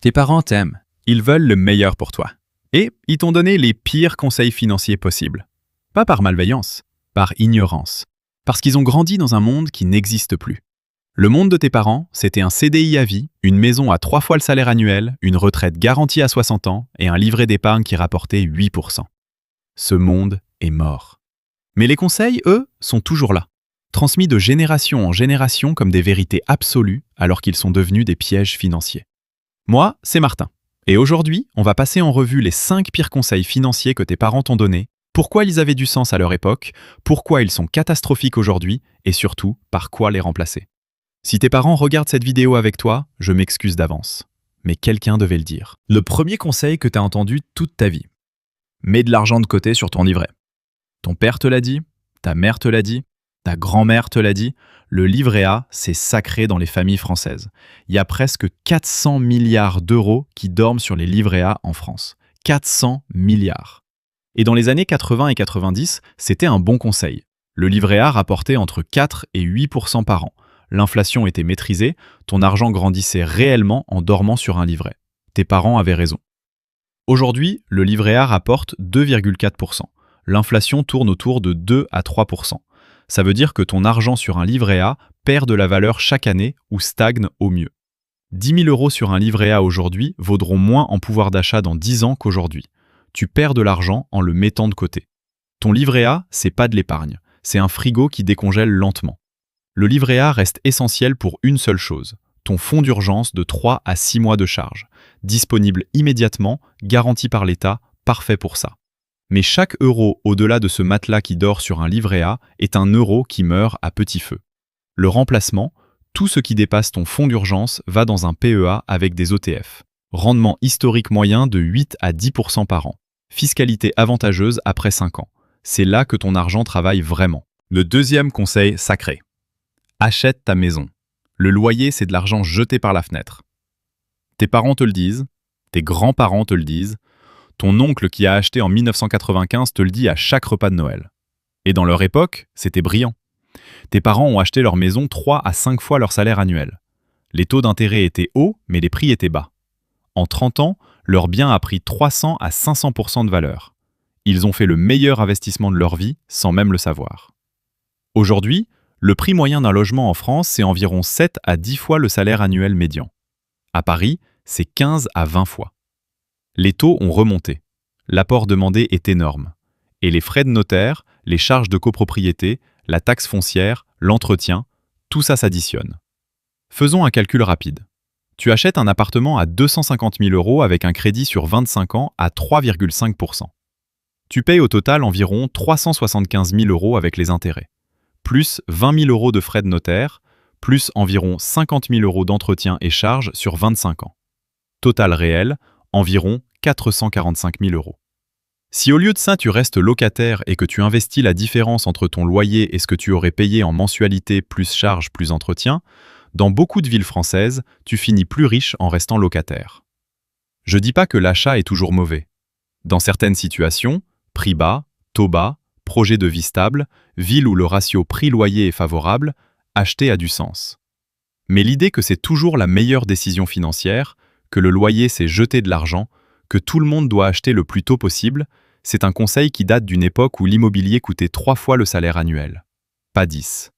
Tes parents t'aiment, ils veulent le meilleur pour toi. Et ils t'ont donné les pires conseils financiers possibles. Pas par malveillance, par ignorance. Parce qu'ils ont grandi dans un monde qui n'existe plus. Le monde de tes parents, c'était un CDI à vie, une maison à 3 fois le salaire annuel, une retraite garantie à 60 ans et un livret d'épargne qui rapportait 8%. Ce monde est mort. Mais les conseils, eux, sont toujours là. Transmis de génération en génération comme des vérités absolues alors qu'ils sont devenus des pièges financiers. Moi, c'est Martin. Et aujourd'hui, on va passer en revue les 5 pires conseils financiers que tes parents t'ont donnés, pourquoi ils avaient du sens à leur époque, pourquoi ils sont catastrophiques aujourd'hui et surtout, par quoi les remplacer. Si tes parents regardent cette vidéo avec toi, je m'excuse d'avance. Mais quelqu'un devait le dire. Le premier conseil que tu as entendu toute ta vie. Mets de l'argent de côté sur ton livret. Ton père te l'a dit, ta mère te l'a dit, ta grand-mère te l'a dit, le livret A, c'est sacré dans les familles françaises. Il y a presque 400 milliards d'euros qui dorment sur les livrets A en France. 400 milliards. Et dans les années 80 et 90, c'était un bon conseil. Le livret A rapportait entre 4 et 8% par an. L'inflation était maîtrisée, ton argent grandissait réellement en dormant sur un livret. Tes parents avaient raison. Aujourd'hui, le livret A rapporte 2,4%. L'inflation tourne autour de 2 à 3%. Ça veut dire que ton argent sur un livret A perd de la valeur chaque année ou stagne au mieux. 10 000 € sur un livret A aujourd'hui vaudront moins en pouvoir d'achat dans 10 ans qu'aujourd'hui. Tu perds de l'argent en le mettant de côté. Ton livret A, c'est pas de l'épargne, c'est un frigo qui décongèle lentement. Le livret A reste essentiel pour une seule chose, ton fonds d'urgence de 3 à 6 mois de charge, disponible immédiatement, garanti par l'État, parfait pour ça. Mais chaque euro au-delà de ce matelas qui dort sur un livret A est un euro qui meurt à petit feu. Le remplacement, tout ce qui dépasse ton fonds d'urgence va dans un PEA avec des OTF. Rendement historique moyen de 8 à 10% par an. Fiscalité avantageuse après 5 ans. C'est là que ton argent travaille vraiment. Le deuxième conseil sacré. Achète ta maison. Le loyer, c'est de l'argent jeté par la fenêtre. Tes parents te le disent, tes grands-parents te le disent, ton oncle qui a acheté en 1995 te le dit à chaque repas de Noël. Et dans leur époque, c'était brillant. Tes parents ont acheté leur maison 3 à 5 fois leur salaire annuel. Les taux d'intérêt étaient hauts, mais les prix étaient bas. En 30 ans, leur bien a pris 300 à 500% de valeur. Ils ont fait le meilleur investissement de leur vie sans même le savoir. Aujourd'hui, le prix moyen d'un logement en France, c'est environ 7 à 10 fois le salaire annuel médian. À Paris, c'est 15 à 20 fois. Les taux ont remonté. L'apport demandé est énorme. Et les frais de notaire, les charges de copropriété, la taxe foncière, l'entretien, tout ça s'additionne. Faisons un calcul rapide. Tu achètes un appartement à 250 000 € avec un crédit sur 25 ans à 3,5%. Tu payes au total environ 375 000 € avec les intérêts, plus 20 000 € de frais de notaire, plus environ 50 000 € d'entretien et charges sur 25 ans. Total réel, environ 445 000 €. Si au lieu de ça tu restes locataire et que tu investis la différence entre ton loyer et ce que tu aurais payé en mensualité plus charges plus entretien, dans beaucoup de villes françaises, tu finis plus riche en restant locataire. Je dis pas que l'achat est toujours mauvais. Dans certaines situations, prix bas, taux bas, projet de vie stable, ville où le ratio prix-loyer est favorable, acheter a du sens. Mais l'idée que c'est toujours la meilleure décision financière, que le loyer c'est jeter de l'argent, que tout le monde doit acheter le plus tôt possible, c'est un conseil qui date d'une époque où l'immobilier coûtait 3 fois le salaire annuel. Pas 10.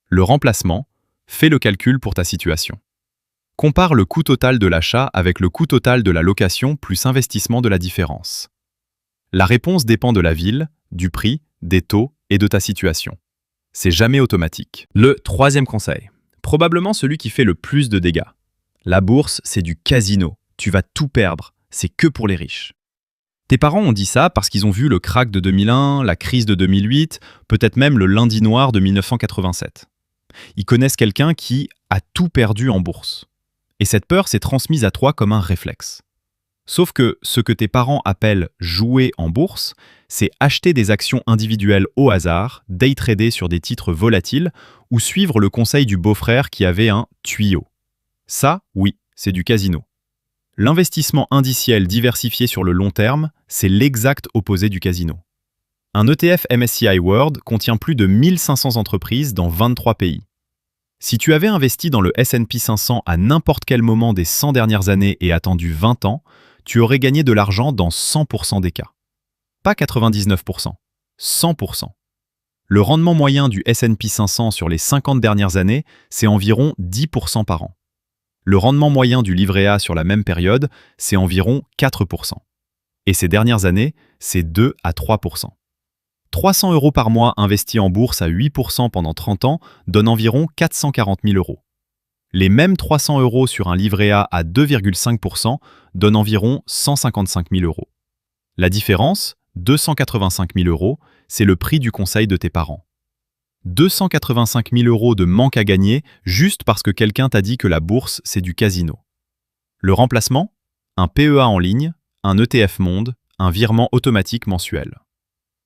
Le remplacement, fais le calcul pour ta situation. Compare le coût total de l'achat avec le coût total de la location plus investissement de la différence. La réponse dépend de la ville, du prix, des taux et de ta situation. C'est jamais automatique. Le troisième conseil, probablement celui qui fait le plus de dégâts. La bourse, c'est du casino. Tu vas tout perdre. C'est que pour les riches. Tes parents ont dit ça parce qu'ils ont vu le krach de 2001, la crise de 2008, peut-être même le lundi noir de 1987. Ils connaissent quelqu'un qui a tout perdu en bourse. Et cette peur s'est transmise à toi comme un réflexe. Sauf que ce que tes parents appellent jouer en bourse, c'est acheter des actions individuelles au hasard, day trader sur des titres volatiles ou suivre le conseil du beau-frère qui avait un tuyau. Ça, oui, c'est du casino. L'investissement indiciel diversifié sur le long terme, c'est l'exact opposé du casino. Un ETF MSCI World contient plus de 1500 entreprises dans 23 pays. Si tu avais investi dans le S&P 500 à n'importe quel moment des 100 dernières années et attendu 20 ans, tu aurais gagné de l'argent dans 100% des cas. Pas 99%, 100%. Le rendement moyen du S&P 500 sur les 50 dernières années, c'est environ 10% par an. Le rendement moyen du livret A sur la même période, c'est environ 4%. Et ces dernières années, c'est 2 à 3%. 300 € par mois investis en bourse à 8% pendant 30 ans donnent environ 440 000 €. Les mêmes 300 € sur un livret A à 2,5% donnent environ 155 000 €. La différence, 285 000 €, c'est le prix du conseil de tes parents. 285 000 € de manque à gagner juste parce que quelqu'un t'a dit que la bourse, c'est du casino. Le remplacement? Un PEA en ligne, un ETF monde, un virement automatique mensuel.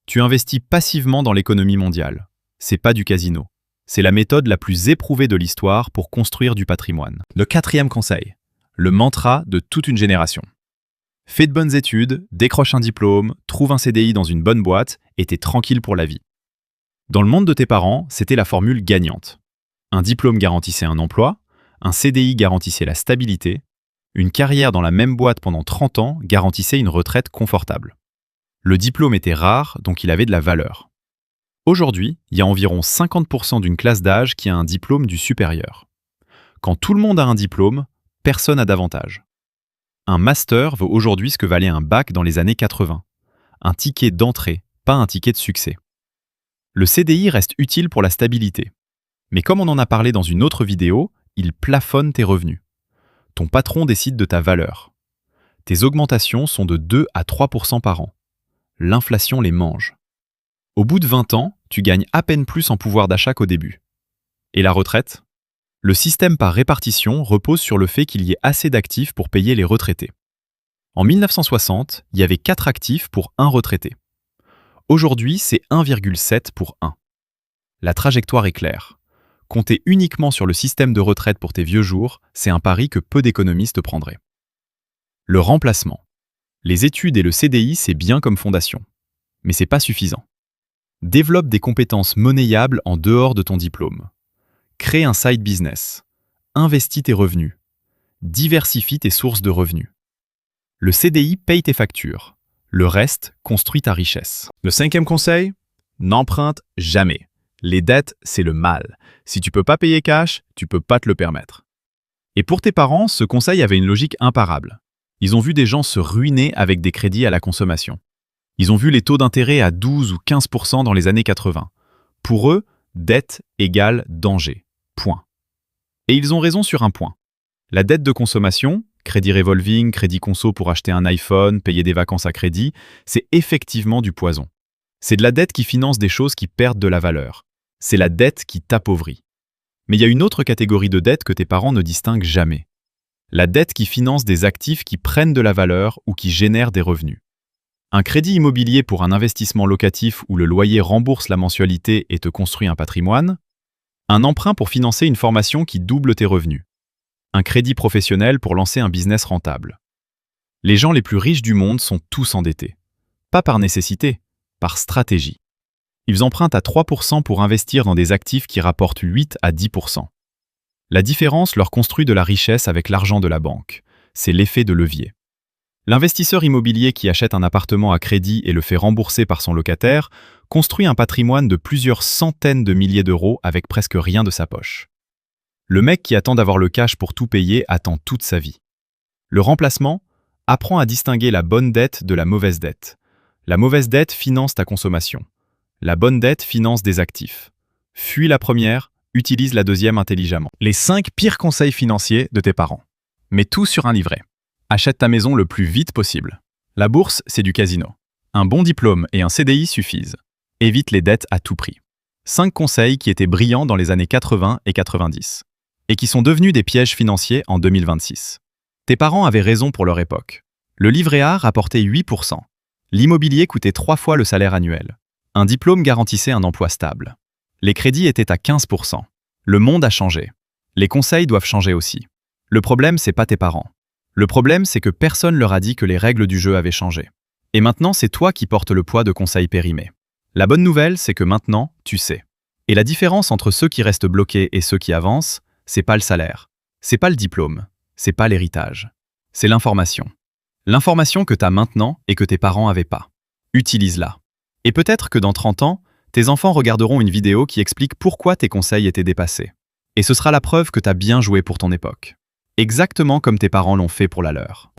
Tu investis passivement dans l'économie mondiale. C'est pas du casino. C'est la méthode la plus éprouvée de l'histoire pour construire du patrimoine. Le 4e conseil, le mantra de toute une génération. Fais de bonnes études, décroche un diplôme, trouve un CDI dans une bonne boîte et t'es tranquille pour la vie. Dans le monde de tes parents, c'était la formule gagnante. Un diplôme garantissait un emploi, un CDI garantissait la stabilité, une carrière dans la même boîte pendant 30 ans garantissait une retraite confortable. Le diplôme était rare, donc il avait de la valeur. Aujourd'hui, il y a environ 50% d'une classe d'âge qui a un diplôme du supérieur. Quand tout le monde a un diplôme, personne n'a d'avantage. Un master vaut aujourd'hui ce que valait un bac dans les années 80. Un ticket d'entrée, pas un ticket de succès. Le CDI reste utile pour la stabilité. Mais comme on en a parlé dans une autre vidéo, il plafonne tes revenus. Ton patron décide de ta valeur. Tes augmentations sont de 2 à 3% par an. L'inflation les mange. Au bout de 20 ans, tu gagnes à peine plus en pouvoir d'achat qu'au début. Et la retraite? Le système par répartition repose sur le fait qu'il y ait assez d'actifs pour payer les retraités. En 1960, il y avait 4 actifs pour 1 retraité. Aujourd'hui, c'est 1,7 pour 1. La trajectoire est claire. Compter uniquement sur le système de retraite pour tes vieux jours, c'est un pari que peu d'économistes prendraient. Le remplacement. Les études et le CDI, c'est bien comme fondation. Mais c'est pas suffisant. Développe des compétences monnayables en dehors de ton diplôme. Crée un side business. Investis tes revenus. Diversifie tes sources de revenus. Le CDI paye tes factures. Le reste construit ta richesse. Le 5e conseil? N'emprunte jamais. Les dettes, c'est le mal. Si tu peux pas payer cash, tu peux pas te le permettre. Et pour tes parents, ce conseil avait une logique imparable. Ils ont vu des gens se ruiner avec des crédits à la consommation. Ils ont vu les taux d'intérêt à 12 ou 15% dans les années 80. Pour eux, dette égale danger. Point. Et ils ont raison sur un point. La dette de consommation, crédit revolving, crédit conso pour acheter un iPhone, payer des vacances à crédit, c'est effectivement du poison. C'est de la dette qui finance des choses qui perdent de la valeur. C'est la dette qui t'appauvrit. Mais il y a une autre catégorie de dette que tes parents ne distinguent jamais. La dette qui finance des actifs qui prennent de la valeur ou qui génèrent des revenus. Un crédit immobilier pour un investissement locatif où le loyer rembourse la mensualité et te construit un patrimoine. Un emprunt pour financer une formation qui double tes revenus. Un crédit professionnel pour lancer un business rentable. Les gens les plus riches du monde sont tous endettés. Pas par nécessité, par stratégie. Ils empruntent à 3% pour investir dans des actifs qui rapportent 8 à 10%. La différence leur construit de la richesse avec l'argent de la banque. C'est l'effet de levier. L'investisseur immobilier qui achète un appartement à crédit et le fait rembourser par son locataire construit un patrimoine de plusieurs centaines de milliers d'euros avec presque rien de sa poche. Le mec qui attend d'avoir le cash pour tout payer attend toute sa vie. Le remplacement apprend à distinguer la bonne dette de la mauvaise dette. La mauvaise dette finance ta consommation. La bonne dette finance des actifs. Fuis la première, utilise la deuxième intelligemment. Les 5 pires conseils financiers de tes parents. Mets tout sur un livret. Achète ta maison le plus vite possible. La bourse, c'est du casino. Un bon diplôme et un CDI suffisent. Évite les dettes à tout prix. 5 conseils qui étaient brillants dans les années 80 et 90. Et qui sont devenus des pièges financiers en 2026. Tes parents avaient raison pour leur époque. Le livret A rapportait 8%. L'immobilier coûtait 3 fois le salaire annuel. Un diplôme garantissait un emploi stable. Les crédits étaient à 15%. Le monde a changé. Les conseils doivent changer aussi. Le problème, c'est pas tes parents. Le problème, c'est que personne leur a dit que les règles du jeu avaient changé. Et maintenant, c'est toi qui portes le poids de conseils périmés. La bonne nouvelle, c'est que maintenant, tu sais. Et la différence entre ceux qui restent bloqués et ceux qui avancent, c'est pas le salaire, c'est pas le diplôme, c'est pas l'héritage, c'est l'information. L'information que tu as maintenant et que tes parents n'avaient pas. Utilise-la. Et peut-être que dans 30 ans, tes enfants regarderont une vidéo qui explique pourquoi tes conseils étaient dépassés. Et ce sera la preuve que tu as bien joué pour ton époque. Exactement comme tes parents l'ont fait pour la leur.